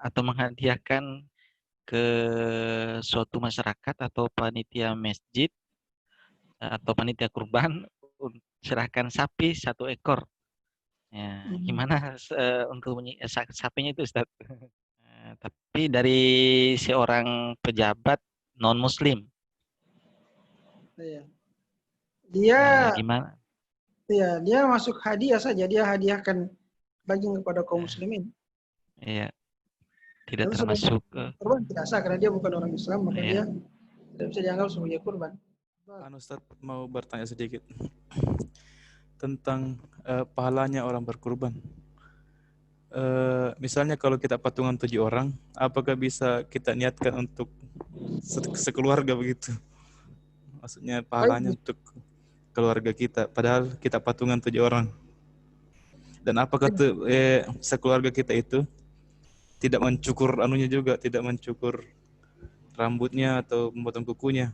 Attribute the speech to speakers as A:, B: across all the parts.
A: atau menghadiahkan ke suatu masyarakat atau panitia masjid atau panitia kurban serahkan sapi 1 ekor. Ya, gimana untuk sapinya itu Ustaz? Tapi dari seorang pejabat non Muslim.
B: Iya. Dia
A: Ya, gimana?
B: ya, dia masuk hadiah saja, dia hadiahkan daging kepada kaum
A: Ya,
B: muslimin.
A: iya, tidak
B: Itu sudah
A: termasuk.
B: kurban tidak sah karena dia bukan orang Islam, maka dia
A: Ya,
B: tidak bisa dianggap sebagai kurban.
C: Ustaz mau bertanya sedikit tentang pahalanya orang berkurban. Misalnya kalau kita patungan 7 orang, apakah bisa kita niatkan untuk sekeluarga begitu? Maksudnya pahalanya untuk keluarga kita, padahal kita patungan 7 orang. Dan apakah sekeluarga kita itu tidak mencukur anunya juga, tidak mencukur rambutnya atau memotong kukunya?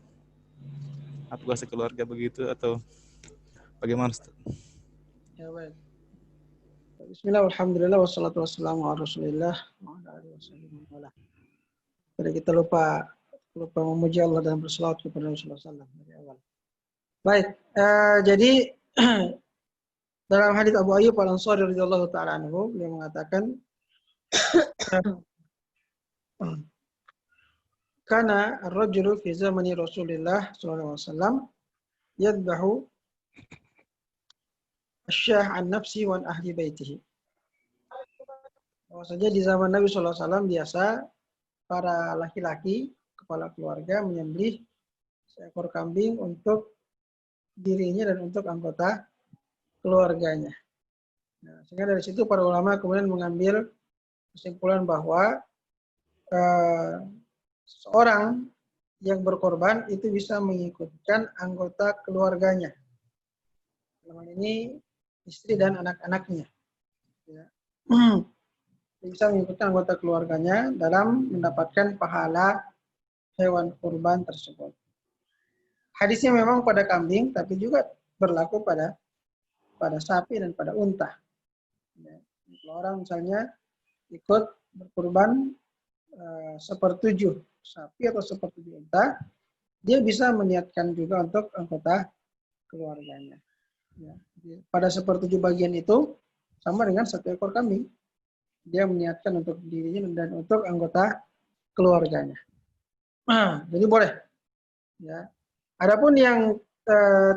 C: Apakah sekeluarga begitu atau bagaimana, Ustaz?
B: Ya, baik. Bismillah, alhamdulillah, wassalatu wassalamu ala rasulillah wa ala alihi wasallam. Jadi kita lupa memuji Allah dan berselawat kepada Rasulullah SAW dari awal. Baik, jadi dalam hadis Abu Ayyub Al-Ansari radhiyallahu taala anhu, beliau mengatakan kana ar-rajulu fi zamani Rasulillah sallallahu alaihi wasallam yadhbahu asy-syah an nafsi wa an ahli baitihi. Bahwasanya di zaman Nabi sallallahu alaihi wasallam biasa para laki-laki kepala keluarga menyembelih seekor kambing untuk dirinya dan untuk anggota keluarganya. Nah, sehingga dari situ para ulama kemudian mengambil kesimpulan bahwa seorang yang berkorban itu bisa mengikutkan anggota keluarganya. Dalam hal ini istri dan anak-anaknya. Ya. Bisa mengikutkan anggota keluarganya dalam mendapatkan pahala hewan kurban tersebut. Hadisnya memang pada kambing, tapi juga berlaku pada sapi dan pada unta. Ya. Kalau orang misalnya ikut berkurban 1/7 sapi atau 1/7 unta, dia bisa meniatkan juga untuk anggota keluarganya. Ya. Pada 1/7 bagian itu sama dengan 1 ekor kambing. Dia meniatkan untuk dirinya dan untuk anggota keluarganya. Jadi boleh. Ya. Adapun yang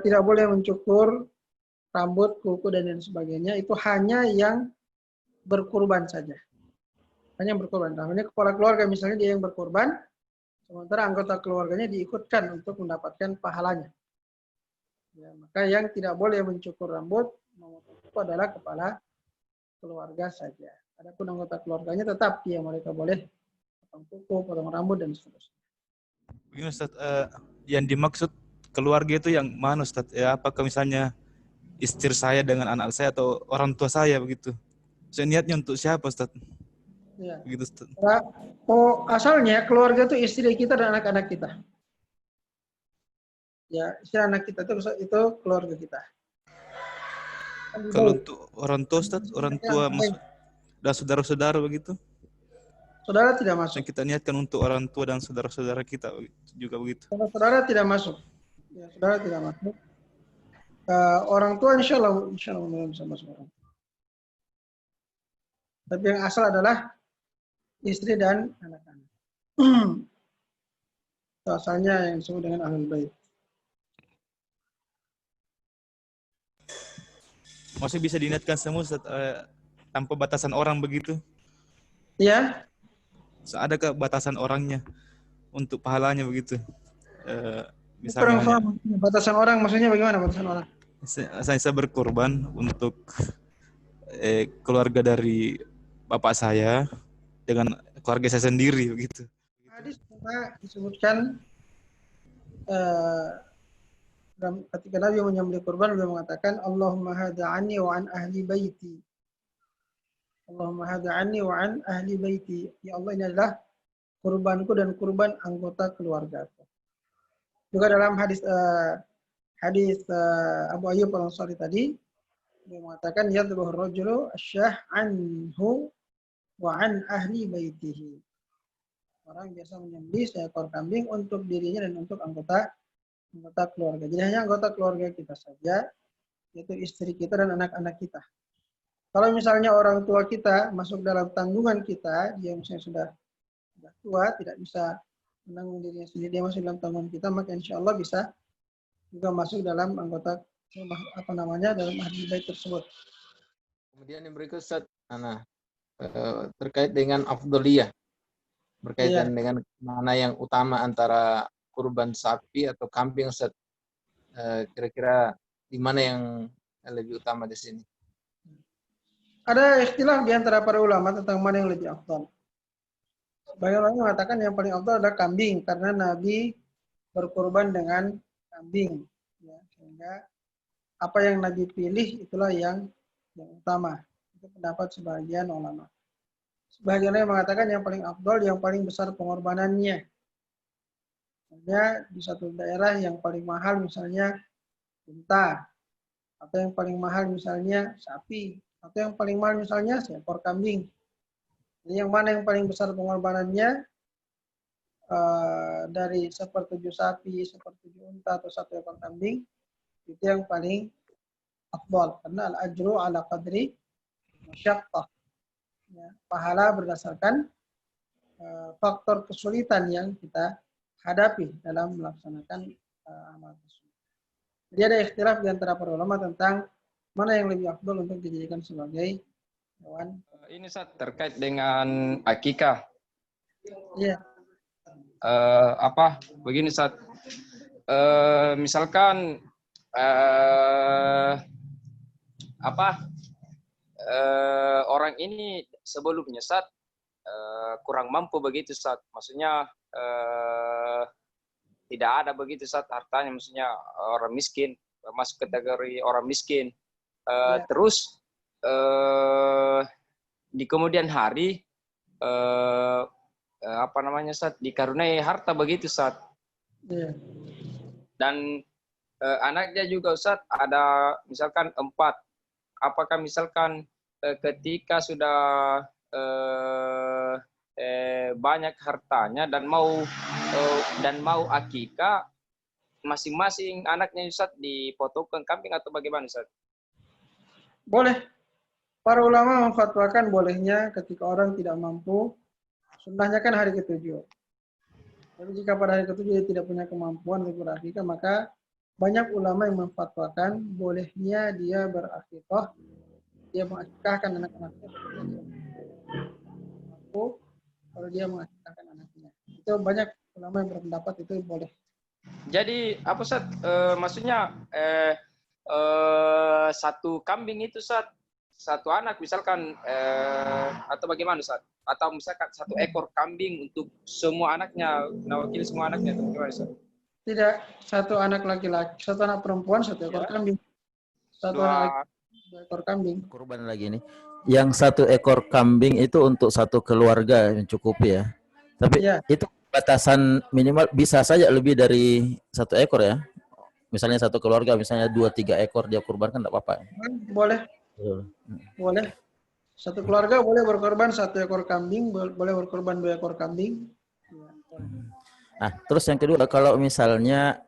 B: tidak boleh mencukur rambut, kuku dan lain sebagainya itu hanya yang berkurban saja. Hanya yang berkurban. Namanya kepala keluarga misalnya dia yang berkurban, sementara anggota keluarganya diikutkan untuk mendapatkan pahalanya. Ya, maka yang tidak boleh mencukur rambut, memotong kuku adalah kepala keluarga saja. Adapun anggota keluarganya tetap mereka boleh potong kuku, potong rambut dan seterusnya.
C: Begini Ustaz, yang dimaksud keluarga itu yang mana Ustaz? Ya, apakah misalnya istri saya dengan anak saya atau orang tua saya begitu? Saya niatnya untuk siapa Ustaz?
B: Ya.
C: Begitu Ustaz.
B: Asalnya keluarga itu istri kita dan anak-anak kita. Ya, istri anak kita itu keluarga kita.
C: Kalau untuk orang tua Ustaz, orang tua dan saudara-saudara begitu?
B: Saudara tidak masuk.
C: Yang kita niatkan untuk orang tua dan saudara-saudara kita juga begitu.
B: Saudara tidak masuk. Ya, saudara tidak masuk. Orang tua insya Allah bisa masuk. Tapi yang asal adalah istri dan anak-anak. Itu asalnya yang disebut dengan ahlul bait.
C: Masih bisa diniatkan semua tanpa batasan orang begitu?
B: Ya.
C: Adakah batasan orangnya untuk pahalanya begitu? Misalnya
B: batasan orang maksudnya bagaimana batasan orang?
C: Saya berkorban untuk keluarga dari bapak saya dengan keluarga saya sendiri begitu.
B: Hadis disebutkan ketika Nabi menyembelih kurban beliau mengatakan Allahumma hadza anni wa an ahli baiti. Allahumma hadza anni wa an ahli baiti. Ya Allah, ini adalah kurbanku dan kurban anggota keluargaku. Juga dalam hadis Abu Ayyub Al-Ansari tadi dia mengatakan yadhbahu ar-rajulu asy-syah anhu wa an ahli baitihi. Orang biasa menyembelih seekor kambing untuk dirinya dan untuk anggota keluarga. Jadi hanya anggota keluarga kita saja, yaitu istri kita dan anak-anak kita. Kalau misalnya orang tua kita masuk dalam tanggungan kita, dia misalnya sudah tua, tidak bisa menanggung dirinya sendiri, dia masuk dalam tanggungan kita, maka insya Allah bisa juga masuk dalam anggota dalam ahli bait tersebut.
D: Kemudian yang berikut Ustaz, terkait dengan afdoliyah, berkaitan dengan mana yang utama antara kurban sapi atau kambing Ustaz. Kira-kira di mana yang lebih utama di sini?
B: Ada ikhtilaf di antara para ulama tentang mana yang lebih afdal. Sebagian orang mengatakan yang paling afdal adalah kambing karena Nabi berkorban dengan kambing. Ya, sehingga apa yang Nabi pilih itulah yang utama. Itu pendapat sebagian ulama. Sebagian yang mengatakan yang paling afdal, yang paling besar pengorbanannya. Misalnya di satu daerah yang paling mahal misalnya unta, atau yang paling mahal misalnya sapi, atau yang paling mahal misalnya seekor kambing. Jadi yang mana yang paling besar pengorbanannya dari sepertujuh sapi, sepertujuh unta, atau satu ekor kambing, itu yang paling afdal. Karena al-ajru ala qadri masyaqqah. Ya, pahala berdasarkan faktor kesulitan yang kita hadapi dalam melaksanakan amal tersebut. Jadi ada ikhtilaf di antara para ulama tentang mana yang lebih afdal untuk dijadikan sebagai hewan.
E: Ini Ustaz, terkait dengan akikah.
B: Iya.
E: Begini Ustaz. Misalkan orang ini sebelumnya Ustaz kurang mampu begitu Ustaz. Maksudnya tidak ada begitu Ustaz hartanya, maksudnya orang miskin, masuk kategori orang miskin. Terus di kemudian hari Ustaz, dikaruniai harta begitu Ustaz.
B: Yeah.
E: Dan anaknya juga Ustaz ada misalkan 4. Apakah misalkan ketika sudah banyak hartanya dan mau akikah, masing-masing anaknya Ustaz dipotongkan kambing atau bagaimana Ustaz?
B: Boleh. Para ulama memfatwakan bolehnya ketika orang tidak mampu. Sunnahnya kan hari ke-7. Tapi jika pada hari ke-7 dia tidak punya kemampuan untuk berakikah, maka banyak ulama yang memfatwakan bolehnya dia berakikah, dia mengakikahkan anak-anaknya mampu kalau dia mengakikahkan anaknya. Itu banyak ulama yang berpendapat itu boleh.
E: Jadi apa Ustaz? Maksudnya satu kambing itu Ustaz, satu anak misalkan atau bagaimana Ustaz? Atau misalkan satu ekor kambing untuk semua anaknya, mewakili semua anaknya, atau bagaimana Ustaz?
B: Tidak, satu anak laki-laki, satu anak perempuan, satu ekor kambing. Satu anak laki-laki, 2 ekor kambing.
F: Kurban lagi nih. Yang satu ekor kambing itu untuk satu keluarga yang cukup ya. Tapi itu batasan minimal bisa saja lebih dari satu ekor ya. Misalnya satu keluarga, misalnya 2-3 ekor dia kurbankan tidak apa-apa.
B: Boleh. Boleh. Satu keluarga boleh berkorban 1 ekor kambing, boleh berkorban 2 ekor kambing.
F: Nah, terus yang kedua, kalau misalnya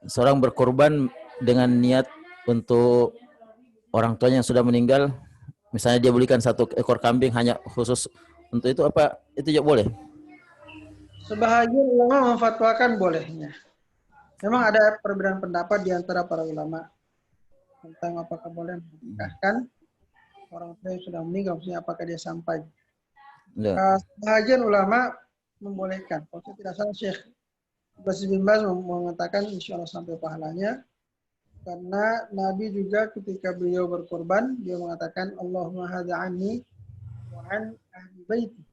F: seorang berkorban dengan niat untuk orang tuanya yang sudah meninggal, misalnya dia belikan 1 ekor kambing hanya khusus untuk itu, apa itu juga boleh? Sebahagian
B: ulama memfatwakan bolehnya. Memang ada perbedaan pendapat di antara para ulama tentang apakah boleh menikahkan orang tua yang sudah meninggal, maksudnya apakah dia sampai. Sebahagian ulama membolehkan. Kalau tidak salah Syekh bin Baz mengatakan insya Allah sampai pahalanya. Karena Nabi juga ketika beliau berkorban, dia mengatakan Allahumma hadza anni wa an ahli baiti.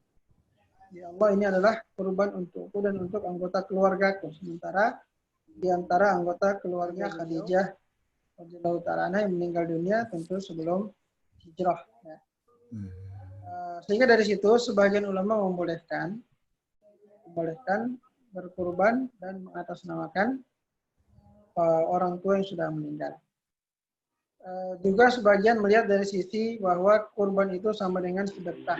B: Ya Allah, ini adalah kurban untukku dan untuk anggota keluargaku. Sementara di antara anggota keluarga Khadijah radhiyallahu ta'ala anha yang meninggal dunia tentu sebelum hijrah. Ya. Sehingga dari situ sebagian ulama membolehkan berkurban dan mengatasnamakan orang tua yang sudah meninggal. Juga sebagian melihat dari sisi bahwa kurban itu sama dengan sedekah.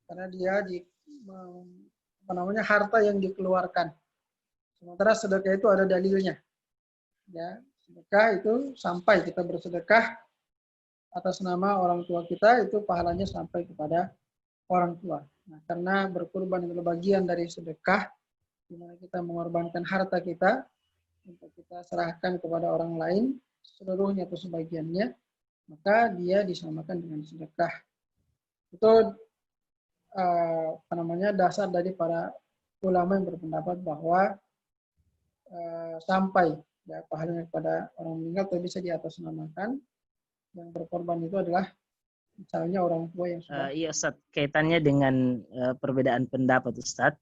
B: karena dia harta yang dikeluarkan. Sementara sedekah itu ada dalilnya. Ya, sedekah itu sampai kita bersedekah atas nama orang tua kita, itu pahalanya sampai kepada orang tua. Nah, karena berkurban adalah bagian dari sedekah, di mana kita mengorbankan harta kita untuk kita serahkan kepada orang lain, seluruhnya atau sebagiannya, maka dia disamakan dengan sedekah. Itu dasar dari para ulama yang berpendapat bahwa sampai ya pahalanya kepada orang meninggal atau bisa diatasnamakan. Yang berkorban itu adalah misalnya orang tua yang sudah.
G: Iya Ustaz, kaitannya dengan perbedaan pendapat Ustaz.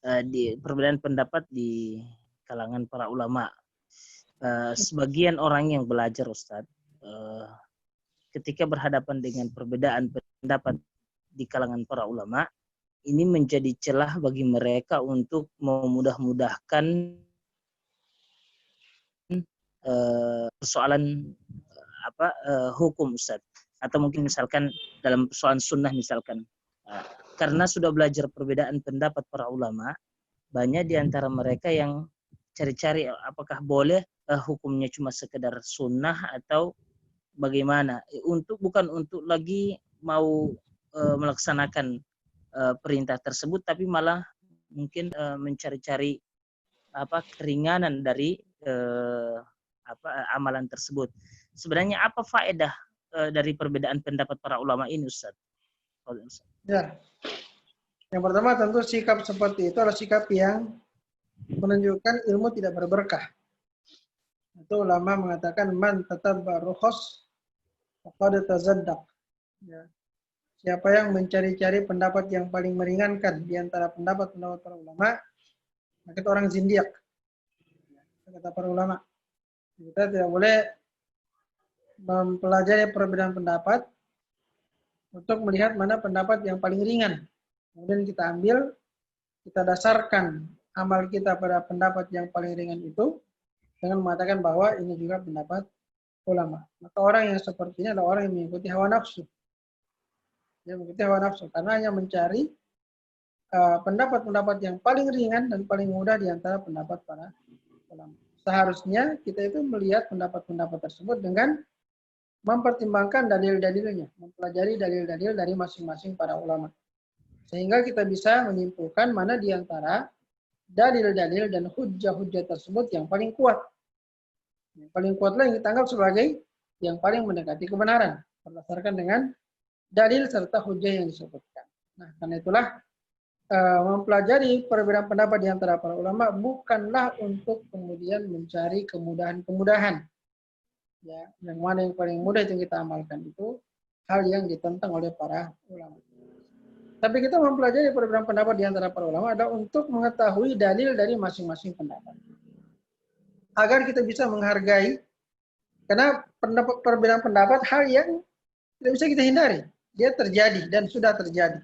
G: Di perbedaan pendapat di kalangan para ulama. Sebagian orang yang belajar Ustaz, ketika berhadapan dengan perbedaan pendapat di kalangan para ulama, ini menjadi celah bagi mereka untuk memudah-mudahkan persoalan hukum Ustaz. Atau mungkin misalkan dalam persoalan sunnah misalkan. Karena sudah belajar perbedaan pendapat para ulama, banyak di antara mereka yang cari-cari apakah boleh hukumnya cuma sekedar sunnah atau bagaimana. Bukan untuk lagi mau melaksanakan perintah tersebut, tapi malah mungkin mencari-cari keringanan dari amalan tersebut. Sebenarnya apa faedah dari perbedaan pendapat para ulama ini, Ustaz?
B: Ya, yang pertama tentu sikap seperti itu adalah sikap yang menunjukkan ilmu tidak berberkah. Itu ulama mengatakan man tatabba rukhas faqad tazaddaq. Ya. Siapa yang mencari-cari pendapat yang paling meringankan di antara pendapat-pendapat para ulama, maka itu orang zindiq. Kata para ulama. Kita tidak boleh mempelajari perbedaan pendapat untuk melihat mana pendapat yang paling ringan. Kemudian kita ambil, kita dasarkan amal kita pada pendapat yang paling ringan itu dengan mengatakan bahwa ini juga pendapat ulama. Maka orang yang seperti ini adalah orang yang mengikuti hawa nafsu. Dia mengikuti hawa nafsu karena hanya mencari pendapat-pendapat yang paling ringan dan paling mudah di antara pendapat para ulama. Seharusnya kita itu melihat pendapat-pendapat tersebut dengan mempertimbangkan dalil-dalilnya, mempelajari dalil-dalil dari masing-masing para ulama. Sehingga kita bisa menyimpulkan mana di antara dalil-dalil dan hujjah-hujjah tersebut yang paling kuat. Yang paling kuatlah yang kita anggap sebagai yang paling mendekati kebenaran, berdasarkan dengan dalil serta hujjah yang disebutkan. Nah, karena itulah mempelajari perbedaan pendapat di antara para ulama bukanlah untuk kemudian mencari kemudahan-kemudahan. Ya, yang mana yang paling mudah itu kita amalkan, itu hal yang ditentang oleh para ulama. Tapi kita mempelajari perbedaan pendapat di antara para ulama adalah untuk mengetahui dalil dari masing-masing pendapat. Agar kita bisa menghargai, karena perbedaan pendapat hal yang tidak bisa kita hindari. Dia terjadi dan sudah terjadi.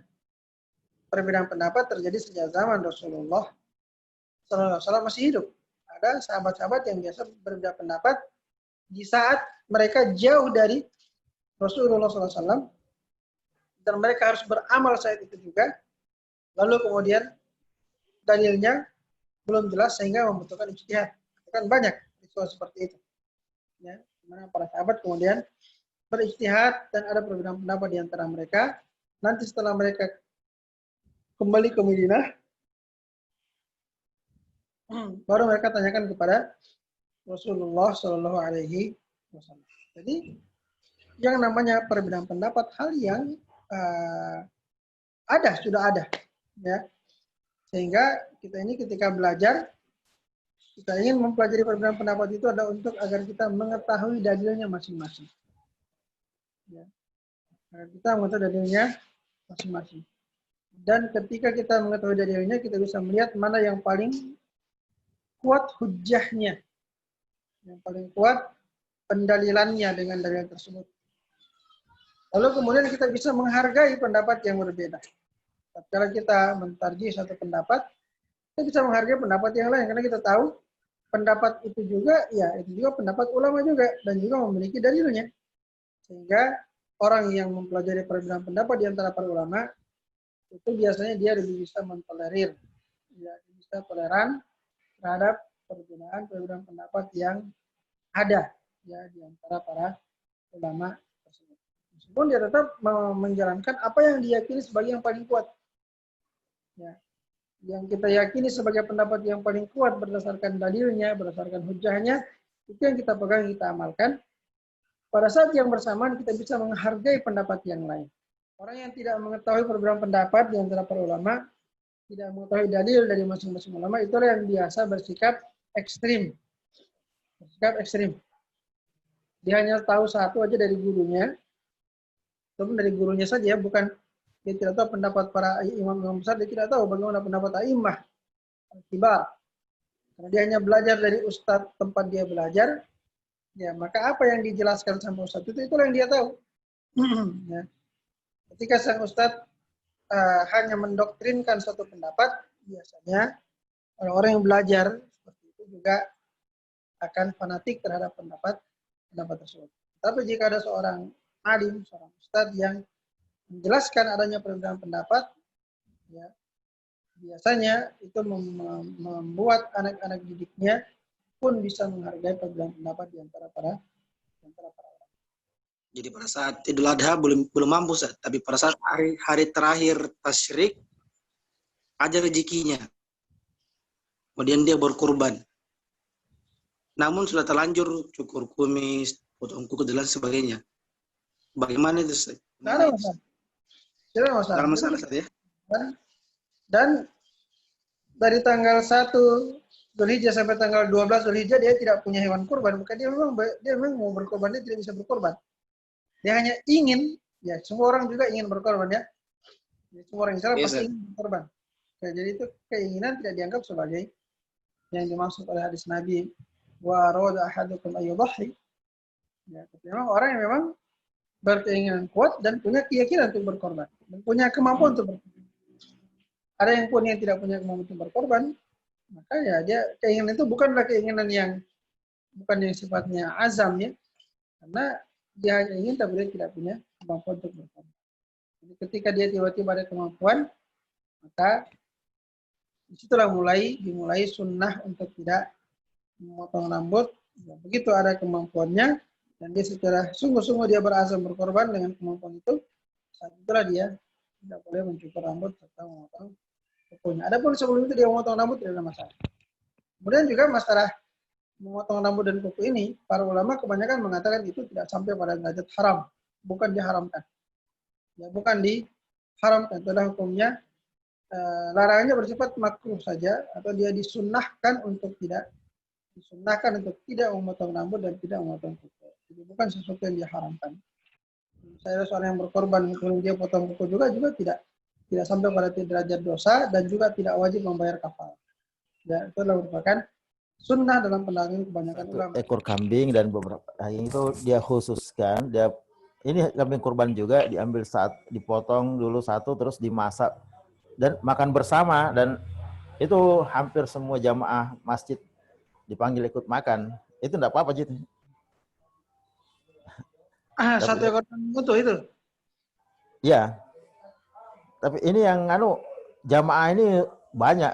B: Perbedaan pendapat terjadi sejak zaman Rasulullah SAW masih hidup. Ada sahabat-sahabat yang biasa berbeda pendapat di saat mereka jauh dari Rasulullah SAW, dan mereka harus beramal saat itu juga, lalu kemudian dalilnya belum jelas sehingga membutuhkan ijtihad. Kan banyak peristiwa seperti itu. Ya, dimana para sahabat kemudian berijtihad dan ada perbedaan pendapat di antara mereka. Nanti setelah mereka kembali ke Madinah, baru mereka tanyakan kepada Rasulullah Shallallahu Alaihi Wasallam. Jadi yang namanya perbedaan pendapat hal yang sudah ada, ya. Sehingga kita ini ketika belajar, kita ingin mempelajari perbedaan pendapat itu adalah untuk agar kita mengetahui dalilnya masing-masing. Ya. Agar kita mengetahui dalilnya masing-masing. Dan ketika kita mengetahui dalilnya, kita bisa melihat mana yang paling kuat hujjahnya, yang paling kuat pendalilannya dengan dalil tersebut. Lalu kemudian kita bisa menghargai pendapat yang berbeda. Kalau kita mentarjih satu pendapat, kita bisa menghargai pendapat yang lain karena kita tahu pendapat itu juga, ya itu juga pendapat ulama juga dan juga memiliki dalilnya. Sehingga orang yang mempelajari perbedaan pendapat di antara para ulama, itu biasanya dia lebih bisa mentolerir, ya, bisa toleran terhadap perbedaan pendapat yang ada ya di antara para ulama tersebut. Meskipun dia tetap menjalankan apa yang diyakini sebagai yang paling kuat. Ya. Yang kita yakini sebagai pendapat yang paling kuat berdasarkan dalilnya, berdasarkan hujahnya, itu yang kita pegang, kita amalkan. Pada saat yang bersamaan kita bisa menghargai pendapat yang lain. Orang yang tidak mengetahui perbedaan pendapat di antara para ulama, tidak mengetahui dalil dari masing-masing ulama, itulah yang biasa bersikap ekstrim. Bersikap ekstrim. Dia hanya tahu satu aja dari gurunya, ataupun dari gurunya saja, bukan dia tidak tahu pendapat para imam-imam besar, dia tidak tahu bagaimana pendapat a'immah kibar. Karena dia hanya belajar dari ustadz tempat dia belajar, ya maka apa yang dijelaskan sama ustadz itu itulah yang dia tahu. Ya. Ketika sang ustadz hanya mendoktrinkan suatu pendapat, biasanya orang-orang yang belajar seperti itu juga akan fanatik terhadap pendapat tersebut. Tapi jika ada seorang alim, seorang ustadz yang menjelaskan adanya perbedaan pendapat, ya, biasanya itu membuat anak-anak didiknya pun bisa menghargai perbedaan pendapat di antara para orang.
H: Jadi pada saat Idul Adha belum mampu, Ustaz. Tapi pada saat hari terakhir tasyrik ada rezekinya. Kemudian dia berkurban. Namun sudah terlanjur cukur kumis, potong kuku dan lain sebagainya. Bagaimana itu, Ustaz?
B: Tidak ada masalah. Tidak ada masalah.
H: Dalam masalah, Ustaz, ya.
B: Dan dari tanggal 1 Dzulhijjah sampai tanggal 12 Dzulhijjah dia tidak punya hewan kurban, maka dia memang mau berkorban, dia tidak bisa berkorban. Dia hanya ingin, ya semua orang juga ingin berkorban ya. Semua orang Islam pasti ingin berkorban. Ya, jadi itu keinginan tidak dianggap sebagai yang dimaksud oleh hadis Nabi, wa rada ahadukum ayyudhi. Ya, tapi memang orang yang memang berkeinginan kuat dan punya keyakinan untuk berkorban dan punya kemampuan untuk berkorban. Ada yang pun yang tidak punya kemampuan untuk berkorban, maka ya dia keinginan itu bukanlah keinginan yang sifatnya azam ya, karena dia hanya ingin tapi dia tidak punya kemampuan untuk berkorban. Jadi ketika dia tiba-tiba ada kemampuan, maka disitulah dimulai sunnah untuk tidak memotong rambut. Ya, begitu ada kemampuannya dan dia secara sungguh-sungguh dia berazam berkorban dengan kemampuan itu, saat itulah dia tidak boleh mencukur rambut serta memotong kukunya. Adapun sebelum itu dia memotong rambut tidak ada masalah. Kemudian juga masalah memotong rambut dan kuku ini, para ulama kebanyakan mengatakan itu tidak sampai pada derajat haram, bukan diharamkan. Ya, bukan diharamkan, itulah hukumnya. Larangannya bersifat makruh saja, atau dia disunnahkan untuk tidak memotong rambut dan tidak memotong kuku. Jadi bukan sesuatu yang diharamkan. Saya seorang yang berkorban, kemudian dia potong kuku juga tidak sampai pada derajat dosa dan juga tidak wajib membayar kafar. Ya, itu adalah merupakan sunnah dalam pandangan kebanyakan ulama.
F: Ekor kambing dan beberapa daging itu dia khususkan, ini kambing kurban juga diambil saat dipotong dulu satu terus dimasak dan makan bersama, dan itu hampir semua jamaah masjid dipanggil ikut makan. Itu enggak apa-apa, Jit.
B: Satu ekor kambing utuh itu.
F: Iya. Tapi ini yang jamaah ini banyak,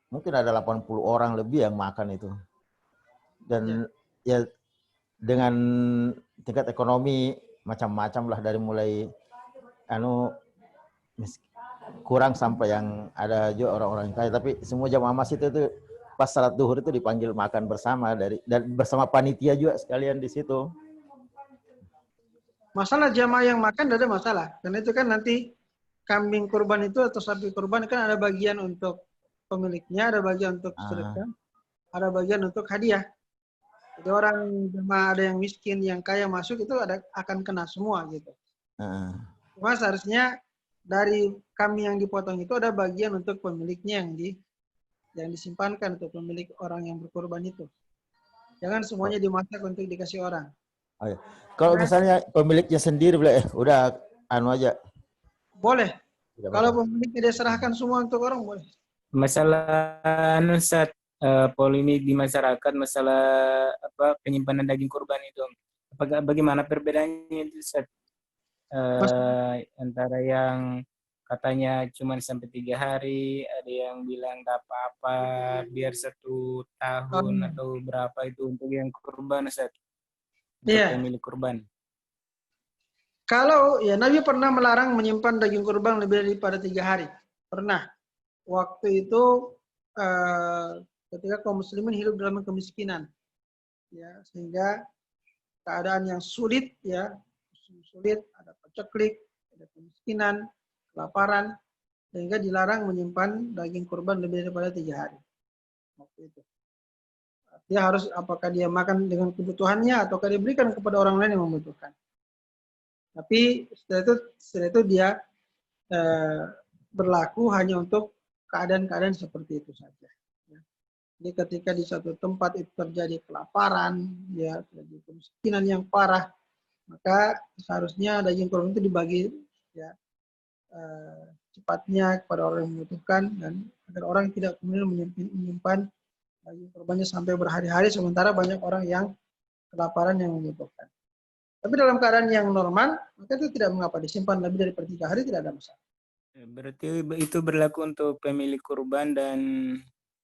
F: mungkin ada 80 orang lebih yang makan itu. Dan ya dengan tingkat ekonomi macam-macam lah, dari mulai kurang sampai yang ada juga orang-orang kaya. Tapi semua jamaah masjid itu pas salat duhur itu dipanggil makan bersama dan bersama panitia juga sekalian di situ.
B: Masalah jamaah yang makan tidak ada masalah. Karena itu kan nanti kambing kurban itu atau sapi kurban kan ada bagian untuk pemiliknya, ada bagian untuk sedekah, ada bagian untuk hadiah. Jadi orang jemaah ada yang miskin, yang kaya masuk itu akan kena semua gitu. Cuma seharusnya dari kambing yang dipotong itu ada bagian untuk pemiliknya yang disimpankan untuk pemilik orang yang berkorban itu. Jangan semuanya dimasak untuk dikasih orang.
F: Oh, iya. Kalau misalnya pemiliknya sendiri udah aja.
B: Boleh. Kalau pemiliknya dia serahkan semua untuk orang boleh.
I: Masalah Ustaz, polemik di masyarakat masalah penyimpanan daging kurban itu. Bagaimana perbedaannya itu Ustaz? Antara yang katanya cuma sampai 3 hari, ada yang bilang tak apa-apa biar 1 tahun atau berapa itu untuk yang kurban, Ustaz. Untuk
B: Iya.
I: pemilik kurban.
B: Kalau ya Nabi pernah melarang menyimpan daging kurban lebih daripada 3 hari. Pernah. Waktu itu ketika kaum muslimin hidup dalam kemiskinan. Ya, sehingga keadaan yang sulit ya, ada paceklik, ada kemiskinan, kelaparan, sehingga dilarang menyimpan daging kurban lebih daripada 3 hari. Waktu itu. Dia harus apakah dia makan dengan kebutuhannya ataukah dia berikan kepada orang lain yang membutuhkan. Tapi setelah itu dia berlaku hanya untuk keadaan-keadaan seperti itu saja. Jadi ketika di satu tempat itu terjadi kelaparan, ya terjadi kemiskinan yang parah, maka seharusnya daging kurban itu dibagi ya cepatnya kepada orang yang membutuhkan, dan agar orang tidak kemudian menyimpan daging kurbannya sampai berhari-hari sementara banyak orang yang kelaparan yang membutuhkan. Tapi dalam keadaan yang normal, maka itu tidak mengapa disimpan lebih dari 3 hari, tidak ada masalah.
I: Berarti itu berlaku untuk pemilik kurban dan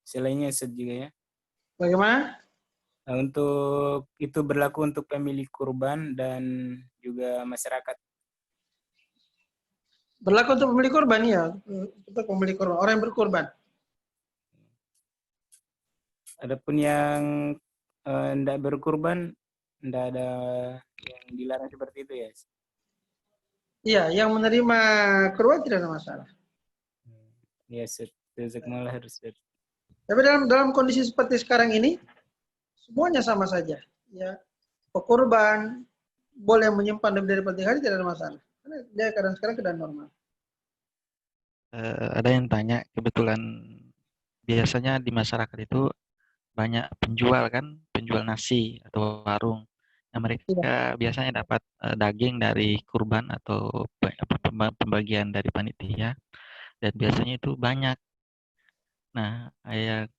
I: selainnya juga ya?
B: Bagaimana?
I: Nah, untuk itu berlaku untuk pemilik kurban dan juga masyarakat.
B: Berlaku untuk pemilik kurban ya, untuk pemilik kurban, orang yang berkurban.
I: Adapun yang tidak berkurban, tidak ada yang dilarang seperti itu ya?
B: Iya, yang menerima kurban tidak ada masalah.
I: Ya, jazakumullah khair.
B: Tapi dalam kondisi seperti sekarang ini, semuanya sama saja. Ya, pekurban boleh menyimpan lebih dari 3 hari, tidak ada masalah. Karena dia keadaan sekarang keadaan normal.
A: Ada yang tanya, kebetulan biasanya di masyarakat itu banyak penjual kan, penjual nasi atau warung. Nah, mereka biasanya dapat daging dari kurban atau pembagian dari panitia, dan biasanya itu banyak. Nah,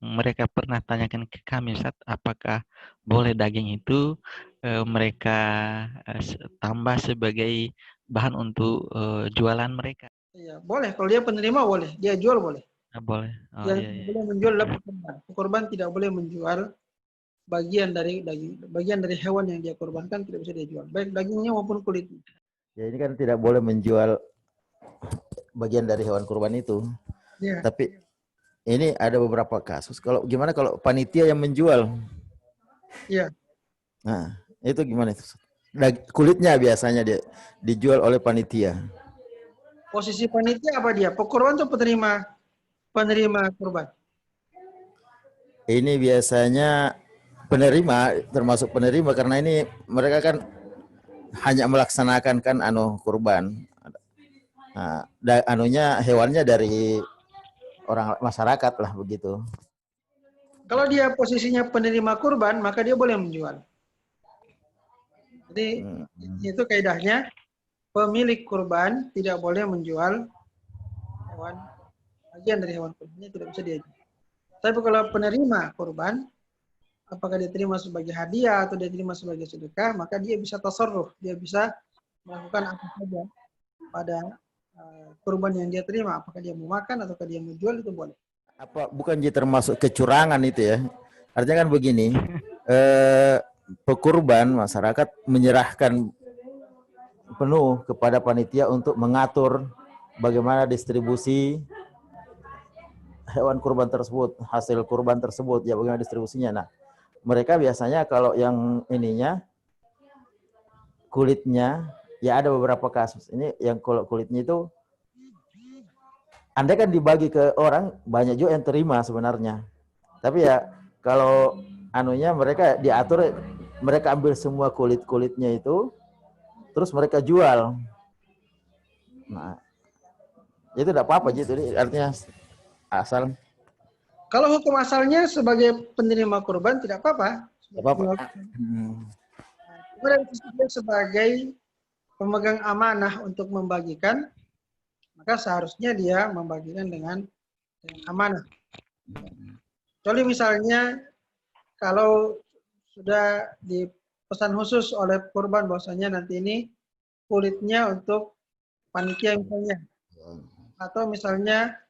A: mereka pernah tanyakan ke kami, Ustaz, apakah boleh daging itu mereka tambah sebagai bahan untuk jualan mereka?
B: Iya, boleh. Kalau dia penerima boleh, dia jual boleh.
A: Nah, boleh. Oh,
B: Yang
A: iya.
B: boleh menjual adalah pekurban. Pekurban tidak boleh menjual bagian dari daging, bagian dari hewan yang dia korbankan tidak bisa dia jual, baik dagingnya maupun kulitnya.
F: Ya ini kan tidak boleh menjual bagian dari hewan kurban itu.
B: Ya.
F: Tapi ini ada beberapa kasus. Kalau gimana kalau panitia yang menjual?
B: Iya.
F: Nah, itu gimana itu? Kulitnya biasanya dia dijual oleh panitia.
B: Posisi panitia apa dia? Pekurban atau penerima kurban?
F: Ini biasanya penerima, termasuk penerima karena ini mereka kan hanya melaksanakan kan kurban. Nah, hewannya dari orang masyarakat lah begitu.
B: Kalau dia posisinya penerima kurban, maka dia boleh menjual. Jadi itu kaidahnya, pemilik kurban tidak boleh menjual hewan, bagian dari hewan kurbannya tidak bisa dia jual. Tapi kalau penerima kurban, apakah dia terima sebagai hadiah atau dia terima sebagai sedekah, maka dia bisa tasarruf, dia bisa melakukan apa saja pada kurban yang dia terima, apakah dia mau makan atau dia mau jual, itu boleh.
F: Apa bukan jadi termasuk kecurangan itu ya? Artinya kan begini, pekurban masyarakat menyerahkan penuh kepada panitia untuk mengatur bagaimana distribusi hewan kurban tersebut, hasil kurban tersebut, ya bagaimana distribusinya. Nah, mereka biasanya kalau yang ininya kulitnya, ya ada beberapa kasus. Ini yang kalau kulitnya itu andai kan dibagi ke orang, banyak juga yang terima sebenarnya. Tapi ya kalau mereka diatur, mereka ambil semua kulit-kulitnya itu, terus mereka jual. Nah, itu tidak apa-apa gitu. Artinya asal.
B: Kalau hukum asalnya sebagai penerima kurban tidak apa-apa.
F: Tidak apa-apa.
B: Kemudian sebagai pemegang amanah untuk membagikan, maka seharusnya dia membagikan dengan amanah. Kecuali misalnya kalau sudah dipesan khusus oleh kurban bahwasanya nanti ini kulitnya untuk panitia misalnya, atau misalnya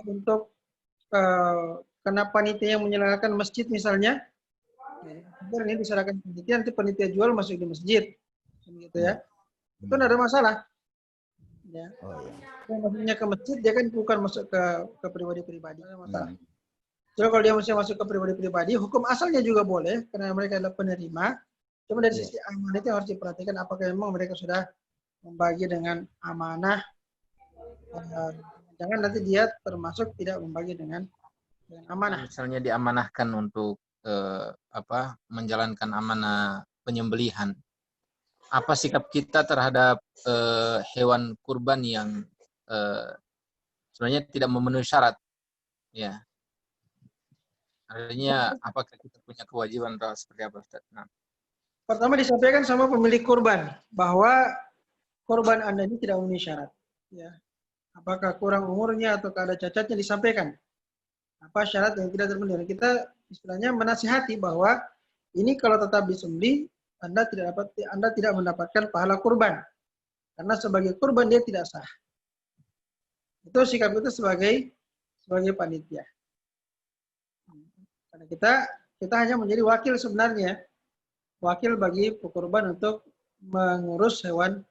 B: untuk karena panitia yang menyelenggarakan masjid misalnya, ini diserahkan panitia, nanti panitia jual masuk di masjid, gitu ya. Itu tidak ada masalah. Ya. Kalau masuknya ke masjid, dia kan bukan masuk ke pribadi-pribadi, tidak ada masalah. Jadi kalau dia masuk ke pribadi-pribadi, hukum asalnya juga boleh, karena mereka adalah penerima. Cuma dari sisi amanah itu harus diperhatikan apakah memang mereka sudah membagi dengan amanah. Jangan nanti dia termasuk tidak membagi dengan amanah.
D: Misalnya diamanahkan untuk menjalankan amanah penyembelihan. Apa sikap kita terhadap hewan kurban yang sebenarnya tidak memenuhi syarat? Ya. Artinya apakah kita punya kewajiban atau seperti apa, Ustaz? Nah.
B: Pertama disampaikan sama pemilik kurban bahwa kurban Anda ini tidak memenuhi syarat. Ya. Apakah kurang umurnya atau ada cacatnya disampaikan. Apa syarat yang tidak terpenuhi. Kita istilahnya menasihati bahwa ini kalau tetap disembelih Anda tidak mendapatkan pahala kurban. Karena sebagai kurban dia tidak sah. Itu sikap itu sebagai panitia. Karena kita hanya menjadi wakil sebenarnya. Wakil bagi pekurban untuk mengurus hewan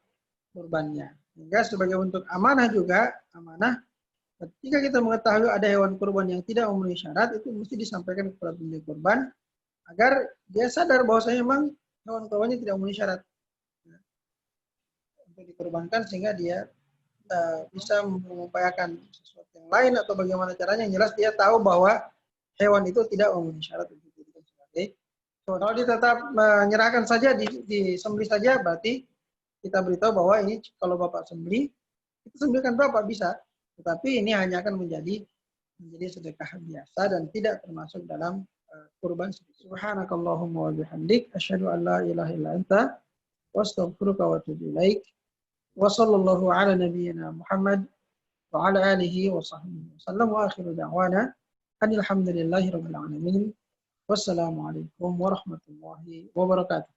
B: kurbannya. Hingga sebagai bentuk amanah juga, amanah ketika kita mengetahui ada hewan kurban yang tidak memenuhi syarat, itu mesti disampaikan kepada pemilik kurban agar dia sadar bahwasanya memang hewan kurbannya tidak memenuhi syarat untuk dikurbankan, sehingga dia bisa mengupayakan sesuatu yang lain atau bagaimana caranya. Yang jelas dia tahu bahwa hewan itu tidak memenuhi syarat untuk dijadikan sebagai. Kalau dia tetap menyerahkan saja, disembelih saja, berarti kita beritahu bahwa ini kalau Bapak sembelih, itu sembelihkan Bapak bisa. Tetapi ini hanya akan menjadi sedekah biasa dan tidak termasuk dalam kurban. Subhanakallahumma wa bihamdik, asyhadu an la ilaha illa anta, wa astaghfiruka wa atubu ilaik. Wa sallallahu ala nabiyyina Muhammad wa ala alihi wa sahbihi wasallam, wa akhiru da'wana alhamdulillahi rabbil alamin. Wassalamualaikum warahmatullahi wabarakatuh.